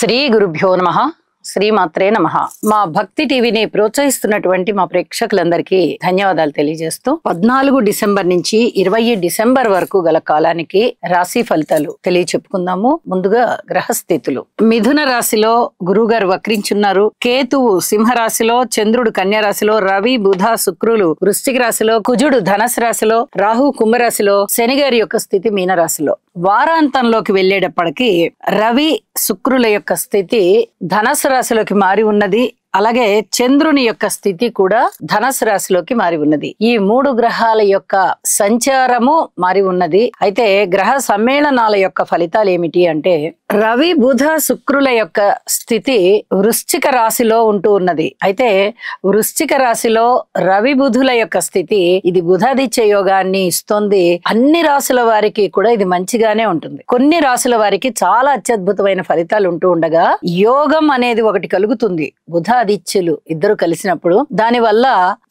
శ్రీ గురుభ్యో నమః. శ్రీమాత్రే నమః. మా భక్తి టీవీని ప్రోత్సహిస్తున్నటువంటి మా ప్రేక్షకులందరికీ ధన్యవాదాలు తెలియజేస్తూ 14 డిసెంబర్ నుంచి 20 డిసెంబర్ వరకు గల కాలానికి రాశి ఫలితాలు తెలియచెప్పుకుందాము. ముందుగా గ్రహస్థితులు. మిథున రాశిలో గురువుగారు వక్రించున్నారు. కేతువు సింహరాశిలో, చంద్రుడు కన్యా రాశిలో, రవి బుధ శుక్రులు వృశ్చిక రాశిలో, కుజుడు ధనస్సు రాశిలో, రాహు కుంభరాశిలో, శనిగారి యొక్క స్థితి మీనరాశిలో. వారాంతంలోకి వెళ్లేటప్పటికి రవి శుక్రుల యొక్క స్థితి ధనస్సు రాశిలోకి మారి ఉన్నది. అలాగే చంద్రుని యొక్క స్థితి కూడా ధనస్సు రాశిలోకి మారి ఉన్నది. ఈ 3 గ్రహాల యొక్క సంచారము మారి ఉన్నది. అయితే గ్రహ సమ్మేళనాల యొక్క ఫలితాలు ఏమిటి అంటే, రవి బుధ శుక్రుల యొక్క స్థితి వృశ్చిక రాశిలో ఉంటూ ఉన్నది. అయితే వృశ్చిక రాశిలో రవి బుధుల యొక్క స్థితి ఇది బుధాదిత్య యోగాన్ని ఇస్తుంది. అన్ని రాశుల వారికి కూడా ఇది మంచిగానే ఉంటుంది. కొన్ని రాశుల వారికి చాలా అత్యద్భుతమైన ఫలితాలు ఉంటూ ఉండగా యోగం అనేది ఒకటి కలుగుతుంది. బుధాదిత్యులు ఇద్దరు కలిసినప్పుడు దాని వల్ల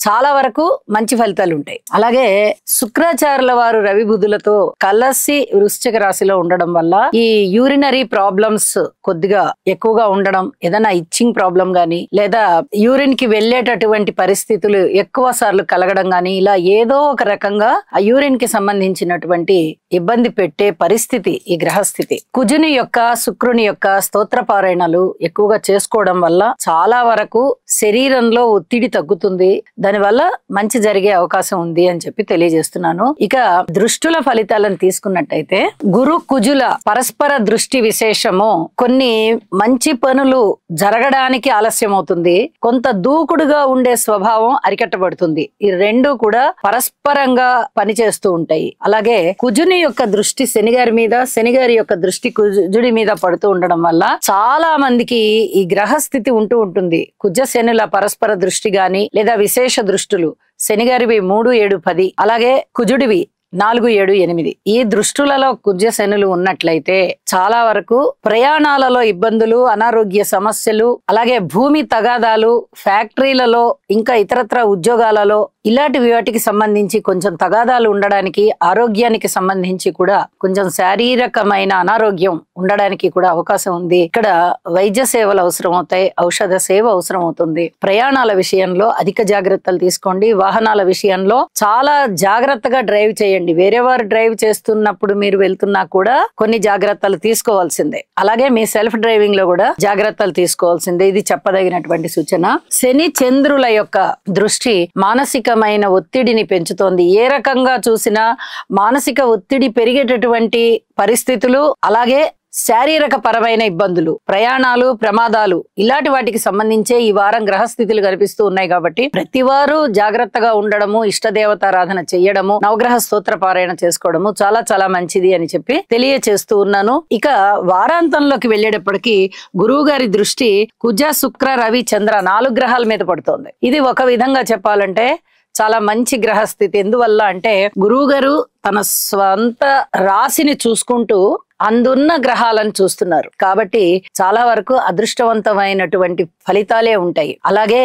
చాలా వరకు మంచి ఫలితాలు ఉంటాయి. అలాగే శుక్రాచార్యుల వారు రవి బుధులతో కలిసి వృశ్చిక రాశిలో ఉండడం వల్ల ఈ యూరినరీ ప్రాబ్లమ్స్ కొద్దిగా ఎక్కువగా ఉండడం, ఏదైనా ఇచ్చింగ్ ప్రాబ్లం గానీ లేదా యూరిన్ కి వెళ్లేటటువంటి పరిస్థితులు ఎక్కువ సార్లు కలగడం గానీ, ఇలా ఏదో ఒక రకంగా ఆ యూరిన్ కి సంబంధించినటువంటి ఇబ్బంది పెట్టే పరిస్థితి ఈ గ్రహస్థితి. కుజుని యొక్క శుక్రుని యొక్క స్తోత్ర పారాయణలు ఎక్కువగా చేసుకోవడం వల్ల చాలా వరకు శరీరంలో ఒత్తిడి తగ్గుతుంది. దానివల్ల మంచి జరిగే అవకాశం ఉంది అని చెప్పి తెలియజేస్తున్నాను. ఇక దృష్టుల ఫలితాలను తీసుకున్నట్టయితే, గురు కుజుల పరస్పర దృష్టి విశేషము కొన్ని మంచి పనులు జరగడానికి ఆలస్యం అవుతుంది. కొంత దూకుడుగా ఉండే స్వభావం అరికట్టబడుతుంది. ఈ రెండు కూడా పరస్పరంగా పనిచేస్తూ ఉంటాయి. అలాగే కుజుని యొక్క దృష్టి శనిగారి మీద, శనిగారి యొక్క దృష్టి కుజుడి మీద పడుతూ ఉండడం వల్ల చాలా మందికి ఈ గ్రహస్థితి ఉంటూ ఉంటుంది. కుజ శనుల పరస్పర దృష్టి గాని లేదా విశేష దృష్టులు, శనిగారివి 3, 7, 10, అలాగే కుజుడివి 4, 7, 8 ఈ దృష్టులలో కుజ శనులు ఉన్నట్లయితే చాలా వరకు ప్రయాణాలలో ఇబ్బందులు, అనారోగ్య సమస్యలు, అలాగే భూమి తగాదాలు, ఫ్యాక్టరీలలో ఇంకా ఇతరత్ర ఉద్యోగాలలో ఇలాంటి వాటికి సంబంధించి కొంచెం తగాదాలు ఉండడానికి, ఆరోగ్యానికి సంబంధించి కూడా కొంచెం శారీరకమైన అనారోగ్యం ఉండడానికి కూడా అవకాశం ఉంది. ఇక్కడ వైద్య సేవలు అవసరం అవుతాయి, ఔషధ సేవ అవసరం అవుతుంది. ప్రయాణాల విషయంలో అధిక జాగ్రత్తలు తీసుకోండి. వాహనాల విషయంలో చాలా జాగ్రత్తగా డ్రైవ్ చేయండి. వేరే వారు డ్రైవ్ చేస్తున్నప్పుడు మీరు వెళ్తున్నా కూడా కొన్ని జాగ్రత్తలు తీసుకోవాల్సిందే. అలాగే మీ సెల్ఫ్ డ్రైవింగ్ లో కూడా జాగ్రత్తలు తీసుకోవాల్సిందే. ఇది చెప్పదగినటువంటి సూచన. శని చంద్రుల యొక్క దృష్టి మానసికమైన ఒత్తిడిని పెంచుతోంది. ఏ రకంగా చూసినా మానసిక ఒత్తిడి పెరిగేటటువంటి పరిస్థితులు, అలాగే శారీరక పరమైన ఇబ్బందులు, ప్రయాణాలు, ప్రమాదాలు ఇలాంటి వాటికి సంబంధించే ఈ వారం గ్రహస్థితులు కనిపిస్తూ ఉన్నాయి. కాబట్టి ప్రతి వారు జాగ్రత్తగా ఉండడము, ఇష్టదేవతారాధన చెయ్యడము, నవగ్రహ స్తోత్ర పారాయణ చేసుకోవడము చాలా చాలా మంచిది అని చెప్పి తెలియచేస్తూ ఉన్నాను. ఇక వారాంతంలోకి వెళ్ళేటప్పటికి గురువు గారి దృష్టి కుజ శుక్ర రవి చంద్ర 4 గ్రహాల మీద పడుతోంది. ఇది ఒక విధంగా చెప్పాలంటే చాలా మంచి గ్రహస్థితి. ఎందువల్ల అంటే గురువు గారు తన స్వంత రాశిని చూసుకుంటూ అందున్న గ్రహాలను చూస్తున్నారు. కాబట్టి చాలా వరకు అదృష్టవంతమైనటువంటి ఫలితాలే ఉంటాయి. అలాగే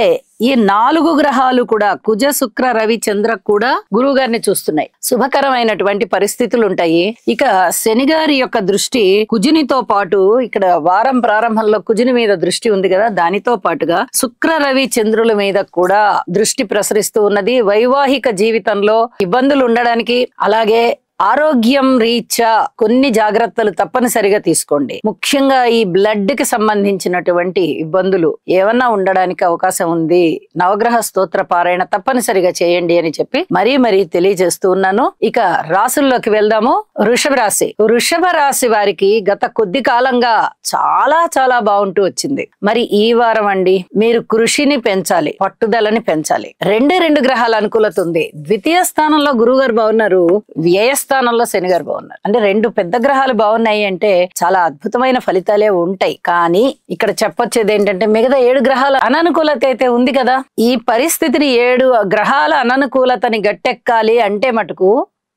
ఈ 4 గ్రహాలు కూడా కుజ శుక్ర రవి చంద్ర కూడా గురువు గారిని చూస్తున్నాయి. శుభకరమైనటువంటి పరిస్థితులు ఉంటాయి. ఇక శనిగారి యొక్క దృష్టి కుజునితో పాటు, ఇక్కడ వారం ప్రారంభంలో కుజుని మీద దృష్టి ఉంది కదా, దానితో పాటుగా శుక్ర రవి చంద్రుల మీద కూడా దృష్టి ప్రసరిస్తూ ఉన్నది. వైవాహిక జీవితంలో ఇబ్బందులు ఉండడానికి, అలాగే ఆరోగ్యం రీత్యా కొన్ని జాగ్రత్తలు తప్పనిసరిగా తీసుకోండి. ముఖ్యంగా ఈ బ్లడ్ కి సంబంధించినటువంటి ఇబ్బందులు ఏమన్నా ఉండడానికి అవకాశం ఉంది. నవగ్రహ స్తోత్ర పారాయణ తప్పనిసరిగా చేయండి అని చెప్పి మరీ తెలియజేస్తూ ఉన్నాను. ఇక రాశుల్లోకి వెళ్దాము. వృషభ రాశి. వృషభ రాశి వారికి గత కొద్ది కాలంగా చాలా చాలా బాగుంటూ వచ్చింది. మరి ఈ వారం అండి, మీరు కృషిని పెంచాలి, పట్టుదలని పెంచాలి. 2 గ్రహాల అనుకూలత ఉంది. ద్వితీయ స్థానంలో గురువు గారు బాగున్నారు, వ్యయ స్థానంలో శని గారు బాగున్నారు. అంటే 2 పెద్ద గ్రహాలు బాగున్నాయి అంటే చాలా అద్భుతమైన ఫలితాలే ఉంటాయి. కానీ ఇక్కడ చెప్పొచ్చేది ఏంటంటే, మిగతా 7 గ్రహాల అననుకూలత అయితే ఉంది కదా. ఈ పరిస్థితిని 7 గ్రహాల అననుకూలతని గట్టెక్కాలి అంటే మటుకు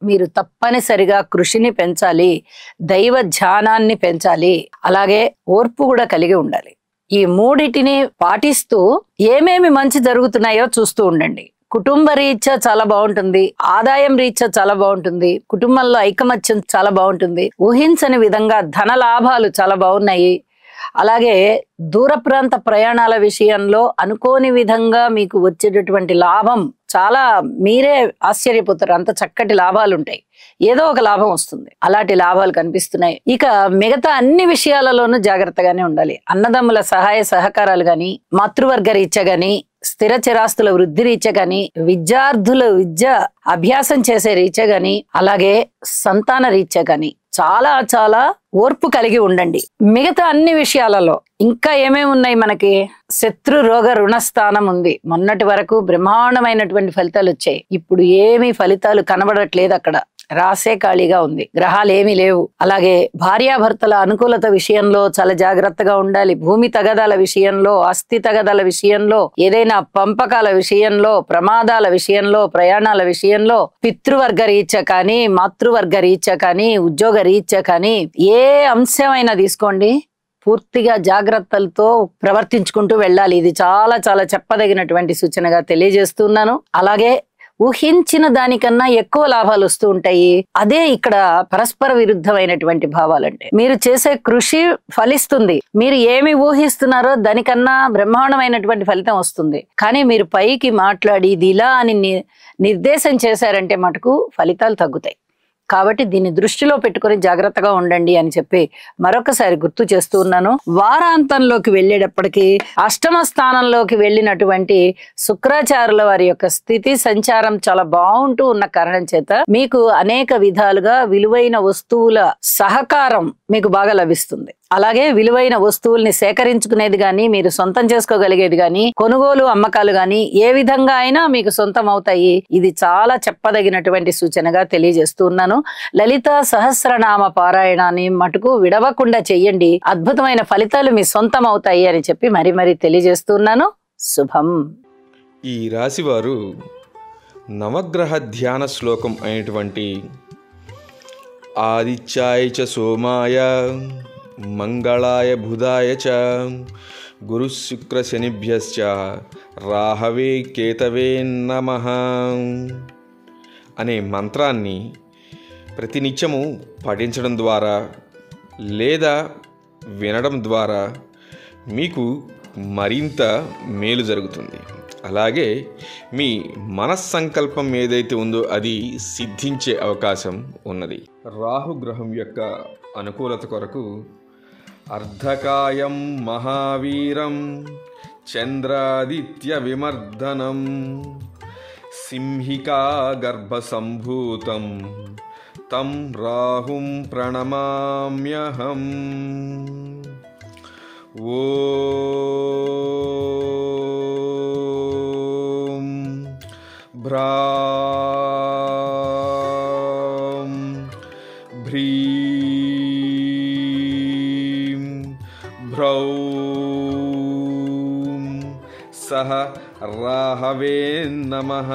మీరు తప్పనిసరిగా కృషిని పెంచాలి, దైవ ధ్యానాన్ని పెంచాలి, అలాగే ఓర్పు కూడా కలిగి ఉండాలి. ఈ 3టిని పాటిస్తూ ఏమేమి మంచి జరుగుతున్నాయో చూస్తూ ఉండండి. కుటుంబ రీత్యా చాలా బాగుంటుంది, ఆదాయం రీత్యా చాలా బాగుంటుంది, కుటుంబంలో ఐకమత్యం చాలా బాగుంటుంది, ఊహించని విధంగా ధన లాభాలు చాలా బాగున్నాయి. అలాగే దూర ప్రాంత ప్రయాణాల విషయంలో అనుకోని విధంగా మీకు వచ్చేటటువంటి లాభం చాలా మీరే ఆశ్చర్యపోతారు. అంత చక్కటి లాభాలు ఉంటాయి. ఏదో ఒక లాభం వస్తుంది. అలాంటి లాభాలు కనిపిస్తున్నాయి. ఇక మిగతా అన్ని విషయాలలోనూ జాగ్రత్తగానే ఉండాలి. అన్నదమ్ముల సహాయ సహకారాలు గాని, మాతృవర్గ రీత్యా గాని, స్థిర చిరాస్తుల వృద్ధి రీత్యా గాని, విద్యార్థుల విద్య అభ్యాసం చేసే రీత్యా గాని, అలాగే సంతాన రీత్యా గాని చాలా చాలా ఓర్పు కలిగి ఉండండి. మిగతా అన్ని విషయాలలో ఇంకా ఏమేమి ఉన్నాయి మనకి? శత్రు రోగ రుణస్థానం ఉంది. మొన్నటి వరకు బ్రహ్మాండమైనటువంటి ఫలితాలు వచ్చాయి. ఇప్పుడు ఏమీ ఫలితాలు కనబడట్లేదు. అక్కడ రాసే ఖాళీగా ఉంది. గ్రహాలు ఏమీ లేవు. అలాగే భార్యాభర్తల అనుకూలత విషయంలో చాలా జాగ్రత్తగా ఉండాలి. భూమి తగదాల విషయంలో, ఆస్తి తగదాల విషయంలో, ఏదైనా పంపకాల విషయంలో, ప్రమాదాల విషయంలో, ప్రయాణాల విషయంలో, పితృవర్గ రీత్యా కానీ, మాతృవర్గ రీత్యా కానీ, ఉద్యోగ రీత్యా కానీ ఏ అంశమైనా తీసుకోండి, పూర్తిగా జాగ్రత్తలతో ప్రవర్తించుకుంటూ వెళ్ళాలి. ఇది చాలా చాలా చెప్పదగినటువంటి సూచనగా తెలియజేస్తున్నాను. అలాగే ఊహించిన దానికన్నా ఎక్కువ లాభాలు వస్తూ ఉంటాయి. అదే ఇక్కడ పరస్పర విరుద్ధమైనటువంటి భావాలంటే మీరు చేసే కృషి ఫలిస్తుంది. మీరు ఏమి ఊహిస్తున్నారో దానికన్నా బ్రహ్మాండమైనటువంటి ఫలితం వస్తుంది. కానీ మీరు పైకి మాట్లాడి ఇది ఇలా అని నిర్దేశం చేశారంటే మటుకు ఫలితాలు తగ్గుతాయి. కాబట్టి దీన్ని దృష్టిలో పెట్టుకొని జాగ్రత్తగా ఉండండి అని చెప్పి మరొకసారి గుర్తు చేస్తూ ఉన్నాను. వారాంతంలోకి వెళ్ళేటప్పటికీ అష్టమ స్థానంలోకి వెళ్ళినటువంటి శుక్రాచార్యుల వారి యొక్క స్థితి సంచారం చాలా బాగుంటూ ఉన్న కారణం చేత మీకు అనేక విధాలుగా విలువైన వస్తువుల సహకారం మీకు బాగా లభిస్తుంది. అలాగే విలువైన వస్తువుల్ని సేకరించుకునేది గాని, మీరు సొంతం చేసుకోగలిగేది గాని, కొనుగోలు అమ్మకాలు గాని ఏ విధంగా అయినా మీకు సొంతం అవుతాయి. ఇది చాలా చెప్పదగినటువంటి సూచనగా తెలియజేస్తూ ఉన్నాను. లలిత సహస్రనామ పారాయణాన్ని మటుకు విడవకుండా చెయ్యండి. అద్భుతమైన ఫలితాలు మీ సొంతం అవుతాయి అని చెప్పి మరీ తెలియజేస్తున్నాను. శుభం. ఈ రాశివారు నవగ్రహ ధ్యాన శ్లోకం అయినటువంటి ఆదిత్యాయ చ సోమాయ మంగళాయ బుధాయ చ గురు శుక్ర శనిభ్యశ్చ రాహవే కేతవే నమః అనే మంత్రాన్ని ప్రతినిత్యము పఠించడం ద్వారా లేదా వినడం ద్వారా మీకు మరింత మేలు జరుగుతుంది. అలాగే మీ మనస్సంకల్పం ఏదైతే ఉందో అది సిద్ధించే అవకాశం ఉన్నది. రాహుగ్రహం యొక్క అనుకూలత కొరకు అర్ధకాయం మహావీరం చంద్రాదిత్య విమర్దనం సింహికా గర్భ సంభూతం తం రాహుం ప్రణమామ్యహం. ఓం భ్రాం భ్రీం భ్రౌం సహ రాహవే నమః.